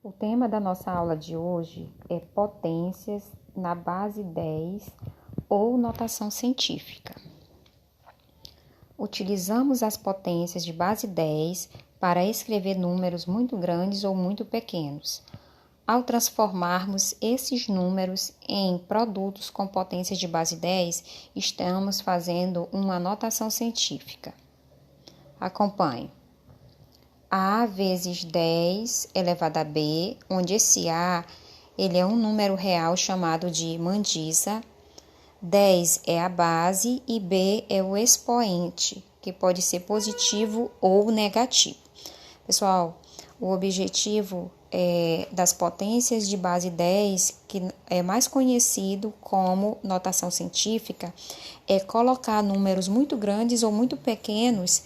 O tema da nossa aula de hoje é potências na base 10 ou notação científica. Utilizamos as potências de base 10 para escrever números muito grandes ou muito pequenos. Ao transformarmos esses números em produtos com potências de base 10, estamos fazendo uma notação científica. Acompanhe. A vezes 10 elevado a B, onde esse A ele é um número real chamado de mandisa, 10 é a base e B é o expoente, que pode ser positivo ou negativo. Pessoal, o objetivo das potências de base 10, que é mais conhecido como notação científica, é colocar números muito grandes ou muito pequenos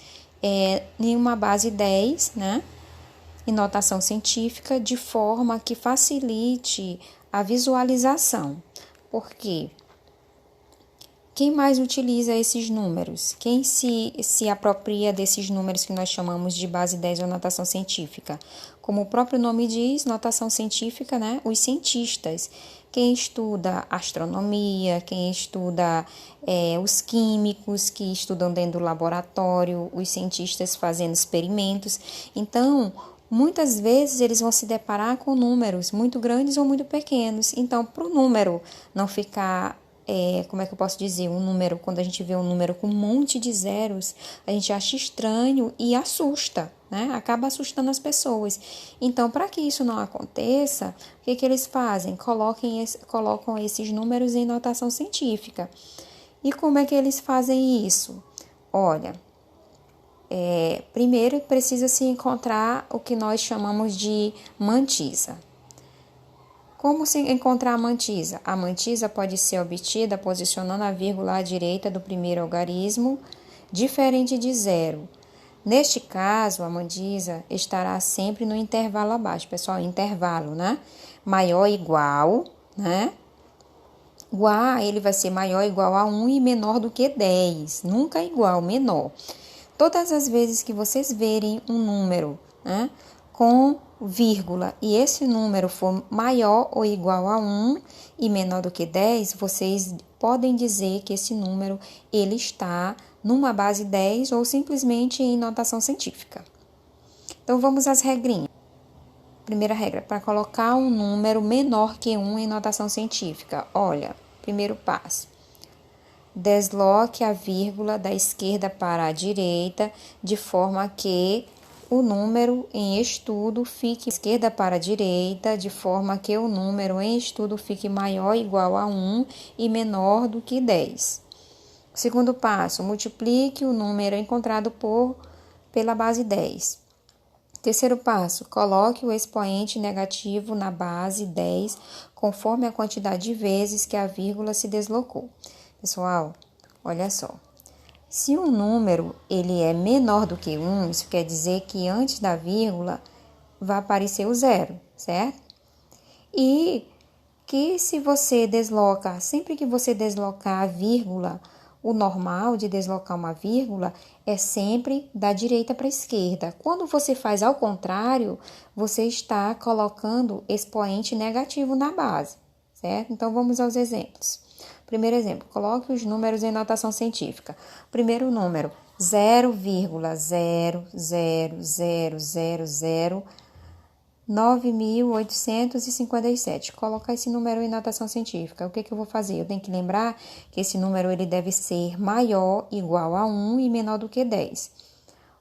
em uma base 10, né, em notação científica, de forma que facilite a visualização. Por quê? Quem mais utiliza esses números? Quem se apropria desses números que nós chamamos de base 10 ou notação científica? Como o próprio nome diz, notação científica, né? Os cientistas. Quem estuda astronomia, quem estuda os químicos que estudam dentro do laboratório, os cientistas fazendo experimentos. Então, muitas vezes eles vão se deparar com números muito grandes ou muito pequenos. Então, para o número não ficar como é que eu posso dizer, um número, quando a gente vê um número com um monte de zeros, a gente acha estranho e assusta, né? Acaba assustando as pessoas. Então, para que isso não aconteça, o que eles fazem? Colocam esses números em notação científica. E como é que eles fazem isso? Olha, primeiro precisa se encontrar o que nós chamamos de mantisa. Como se encontrar a mantisa? A mantisa pode ser obtida posicionando a vírgula à direita do primeiro algarismo, diferente de zero. Neste caso, a mantisa estará sempre no intervalo abaixo. Pessoal, intervalo, né? Maior ou igual, né? O A, ele vai ser maior ou igual a 1 e menor do que 10. Nunca igual, menor. Todas as vezes que vocês verem um número, né, com vírgula e esse número for maior ou igual a 1 e menor do que 10, vocês podem dizer que esse número ele está numa base 10 ou simplesmente em notação científica. Então, vamos às regrinhas. Primeira regra, para colocar um número menor que 1 em notação científica. Olha, primeiro passo. Desloque a vírgula da esquerda para a direita, de forma que o número em estudo fique da esquerda para a direita, de forma que o número em estudo fique maior ou igual a 1 e menor do que 10. Segundo passo, multiplique o número encontrado pela base 10. Terceiro passo, coloque o expoente negativo na base 10, conforme a quantidade de vezes que a vírgula se deslocou. Pessoal, olha só. Se um número ele é menor do que 1, isso quer dizer que antes da vírgula vai aparecer o zero, certo? E que se você desloca, sempre que você deslocar a vírgula, o normal de deslocar uma vírgula é sempre da direita para a esquerda. Quando você faz ao contrário, você está colocando expoente negativo na base, certo? Então, vamos aos exemplos. Primeiro exemplo, coloque os números em notação científica. Primeiro número, 0,000009857. Colocar esse número em notação científica. O que eu vou fazer? Eu tenho que lembrar que esse número ele deve ser maior, igual a 1 e menor do que 10.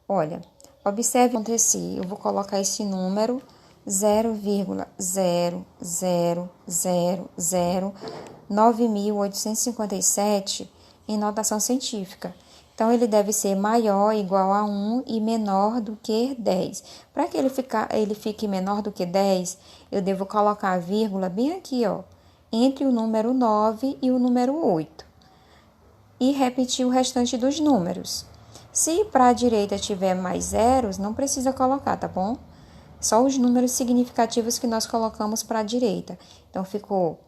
Olha, observe o que acontecer. Eu vou colocar esse número 0,00009.857 em notação científica. Então, ele deve ser maior, igual a 1 e menor do que 10. Para que ele fique menor do que 10, eu devo colocar a vírgula bem aqui, ó, entre o número 9 e o número 8. E repetir o restante dos números. Se para a direita tiver mais zeros, não precisa colocar, tá bom? Só os números significativos que nós colocamos para a direita. Então, ficou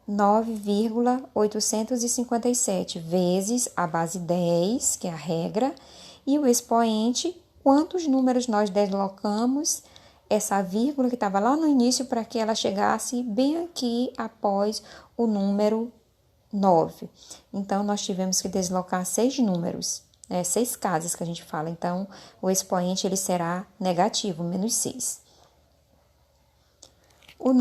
9,857 vezes a base 10, que é a regra, e o expoente, quantos números nós deslocamos essa vírgula que estava lá no início para que ela chegasse bem aqui após o número 9. Então, nós tivemos que deslocar 6 números, 6 casas que a gente fala. Então, o expoente ele será negativo, menos 6. O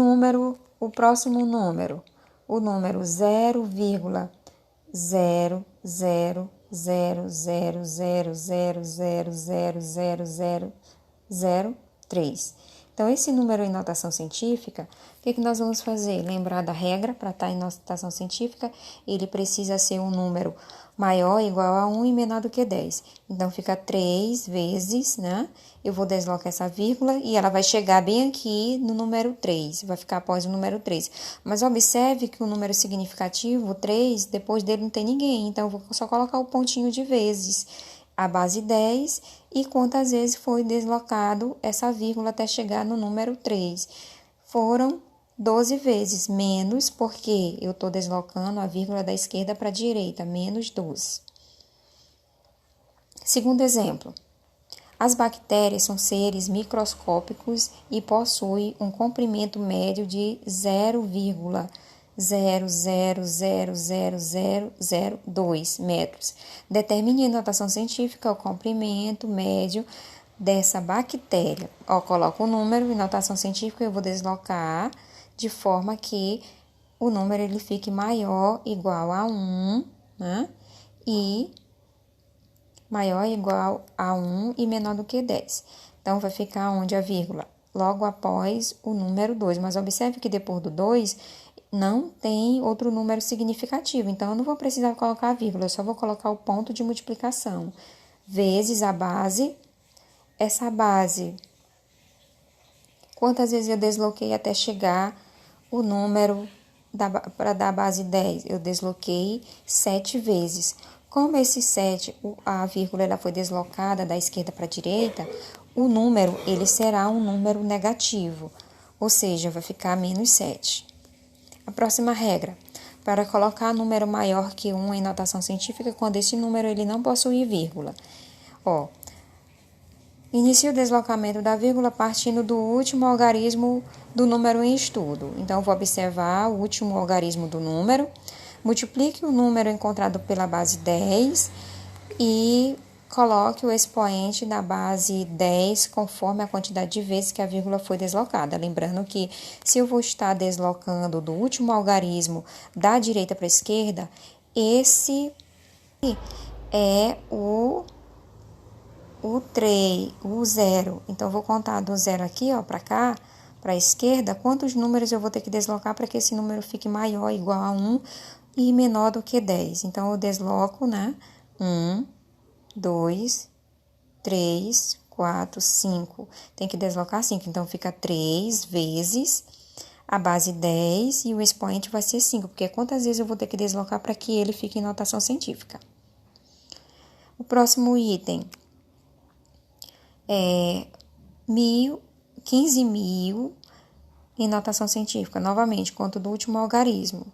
próximo número, o número 0,0000000000003. Então, esse número em notação científica, o que nós vamos fazer? Lembrar da regra para estar em notação científica, ele precisa ser um número maior ou igual a 1 e menor do que 10. Então, fica 3 vezes, né? Eu vou deslocar essa vírgula e ela vai chegar bem aqui no número 3, vai ficar após o número 3. Mas observe que o número significativo, o 3, depois dele não tem ninguém, então eu vou só colocar o pontinho de vezes, a base 10 e quantas vezes foi deslocado essa vírgula até chegar no número 3. Foram 12 vezes, menos porque eu estou deslocando a vírgula da esquerda para a direita, menos 12. Segundo exemplo, as bactérias são seres microscópicos e possuem um comprimento médio de 0,0000002 metros. Determine em notação científica o comprimento médio dessa bactéria. Coloco o número em notação científica, eu vou deslocar de forma que o número ele fique maior igual a 1, né? E maior igual a 1 e menor do que 10. Então, vai ficar onde a vírgula? Logo após o número 2. Mas observe que depois do 2 não tem outro número significativo. Então, eu não vou precisar colocar a vírgula, eu só vou colocar o ponto de multiplicação. Vezes a base. Essa base, quantas vezes eu desloquei até chegar o número para dar a base 10? Eu desloquei 7 vezes. Como esse 7, a vírgula ela foi deslocada da esquerda para a direita, o número ele será um número negativo, ou seja, vai ficar menos 7. A próxima regra, para colocar número maior que 1 em notação científica, quando esse número ele não possui vírgula. Inicie o deslocamento da vírgula partindo do último algarismo do número em estudo. Então, vou observar o último algarismo do número, multiplique o número encontrado pela base 10 e coloque o expoente da base 10 conforme a quantidade de vezes que a vírgula foi deslocada. Lembrando que se eu vou estar deslocando do último algarismo da direita para a esquerda, esse é o 3, o 0. Então, eu vou contar do 0 aqui, para cá, para a esquerda, quantos números eu vou ter que deslocar para que esse número fique maior ou igual a 1 e menor do que 10. Então, eu desloco, né? 1, 2, 3, 4, 5. Tem que deslocar 5. Então, fica 3 vezes a base 10 e o expoente vai ser 5, porque quantas vezes eu vou ter que deslocar para que ele fique em notação científica. O próximo item é 15.000 em notação científica. Novamente, conto do último algarismo.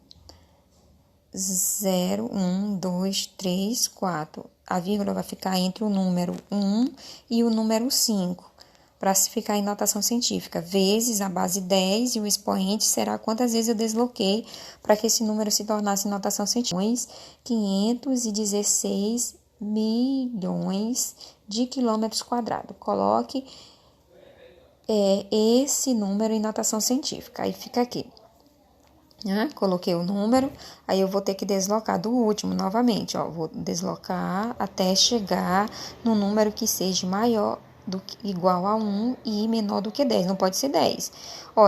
0, 1, 2, 3, 4. A vírgula vai ficar entre o número 1 e o número 5, para se ficar em notação científica. Vezes a base 10 e o expoente será quantas vezes eu desloquei para que esse número se tornasse notação científica. 516 milhões de quilômetros quadrados. Coloque esse número em notação científica. Aí fica aqui. Coloquei o número, aí eu vou ter que deslocar do último novamente. Vou deslocar até chegar no número que seja maior igual a 1 e menor do que 10. Não pode ser 10.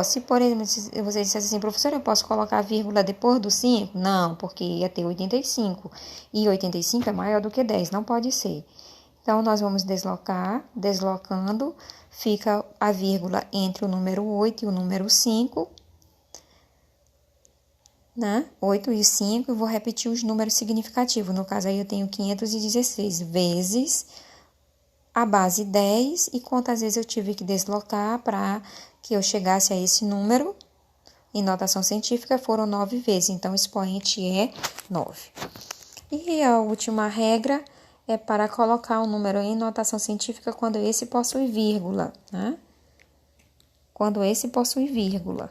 Se por exemplo, você dissesse assim, professora, eu posso colocar a vírgula depois do 5? Não, porque ia ter 85. E 85 é maior do que 10, não pode ser. Então, nós vamos deslocar, deslocando, fica a vírgula entre o número 8 e o número 5, né? 8 e 5, eu vou repetir os números significativos. No caso aí eu tenho 516 vezes a base 10 e quantas vezes eu tive que deslocar para que eu chegasse a esse número. Em notação científica foram 9 vezes, então o expoente é 9. E a última regra é para colocar o número em notação científica quando esse possui vírgula, né? quando esse possui vírgula.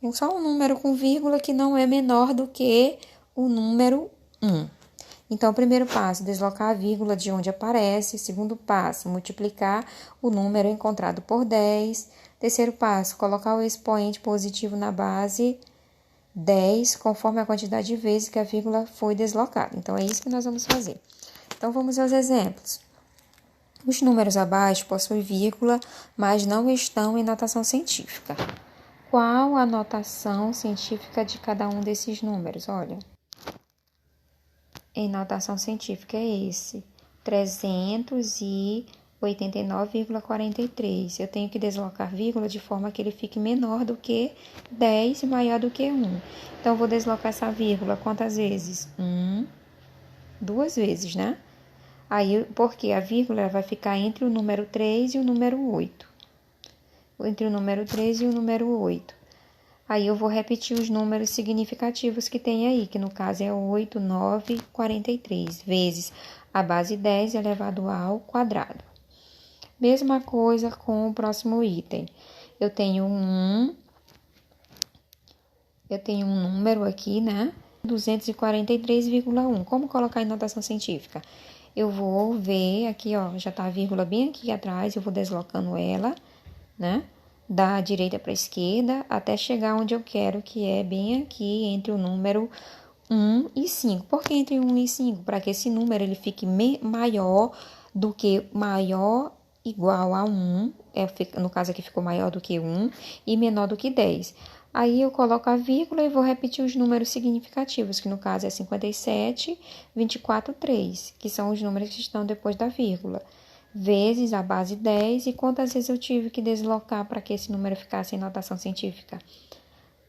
É só um número com vírgula que não é menor do que o número 1. Então, primeiro passo, deslocar a vírgula de onde aparece. Segundo passo, multiplicar o número encontrado por 10. Terceiro passo, colocar o expoente positivo na base 10, conforme a quantidade de vezes que a vírgula foi deslocada. Então, é isso que nós vamos fazer. Então, vamos aos exemplos. Os números abaixo possuem vírgula, mas não estão em notação científica. Qual a notação científica de cada um desses números? Olha, em notação científica é esse, 389,43. Eu tenho que deslocar vírgula de forma que ele fique menor do que 10 e maior do que 1. Então, eu vou deslocar essa vírgula quantas vezes? 2 vezes, né? Aí, porque a vírgula vai ficar entre o número 3 e o número 8. Entre o número 3 e o número 8. Aí eu vou repetir os números significativos que tem aí, que no caso é 8, 9, 43, vezes a base 10 elevado ao quadrado. Mesma coisa com o próximo item. Eu tenho um número aqui, né? 243,1. Como colocar em notação científica? Eu vou ver aqui, ó, já tá a vírgula bem aqui atrás, eu vou deslocando ela, né? Da direita para a esquerda, até chegar onde eu quero, que é bem aqui entre o número 1 e 5. Por que entre 1 e 5? Para que esse número ele fique maior do que maior igual a 1, no caso aqui ficou maior do que 1 e menor do que 10. Aí eu coloco a vírgula e vou repetir os números significativos, que no caso é 57, 24, 3, que são os números que estão depois da vírgula, vezes a base 10, e quantas vezes eu tive que deslocar para que esse número ficasse em notação científica?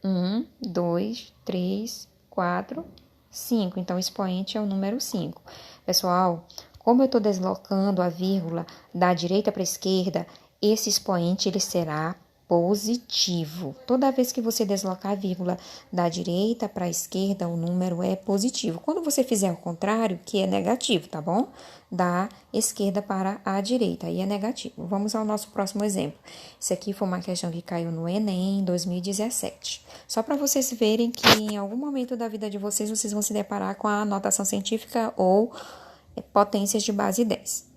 1, 2, 3, 4, 5. Então, o expoente é o número 5. Pessoal, como eu estou deslocando a vírgula da direita para a esquerda, esse expoente ele será positivo. Toda vez que você deslocar a vírgula da direita para a esquerda, o número é positivo. Quando você fizer o contrário, que é negativo, tá bom? Da esquerda para a direita, aí é negativo. Vamos ao nosso próximo exemplo. Esse aqui foi uma questão que caiu no Enem em 2017. Só para vocês verem que em algum momento da vida de vocês, vocês vão se deparar com a notação científica ou potências de base 10.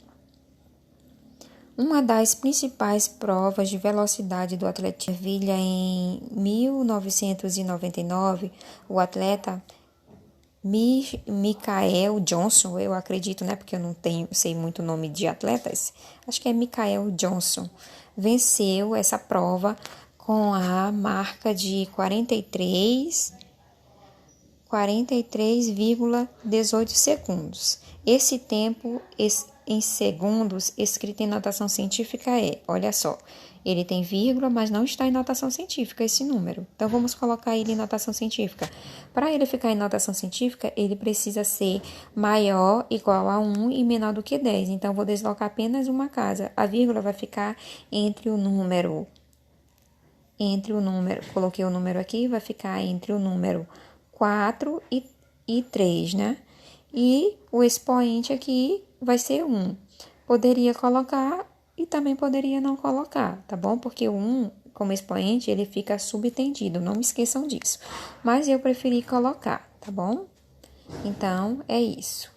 Uma das principais provas de velocidade do atleta Ervilha em 1999, o atleta Michael Johnson, eu acredito, né, porque eu não sei muito o nome de atletas, acho que é Michael Johnson, venceu essa prova com a marca de 43,18 segundos. Esse tempo em segundos escrito em notação científica olha só, ele tem vírgula, mas não está em notação científica esse número. Então, vamos colocar ele em notação científica. Para ele ficar em notação científica, ele precisa ser maior, igual a 1 e menor do que 10. Então, vou deslocar apenas uma casa. A vírgula vai ficar entre o número, coloquei o número aqui, vai ficar entre o número 4 e 3, né? E o expoente aqui vai ser 1. Poderia colocar e também poderia não colocar, tá bom? Porque o 1, como expoente, ele fica subtendido, não esqueçam disso. Mas eu preferi colocar, tá bom? Então, é isso.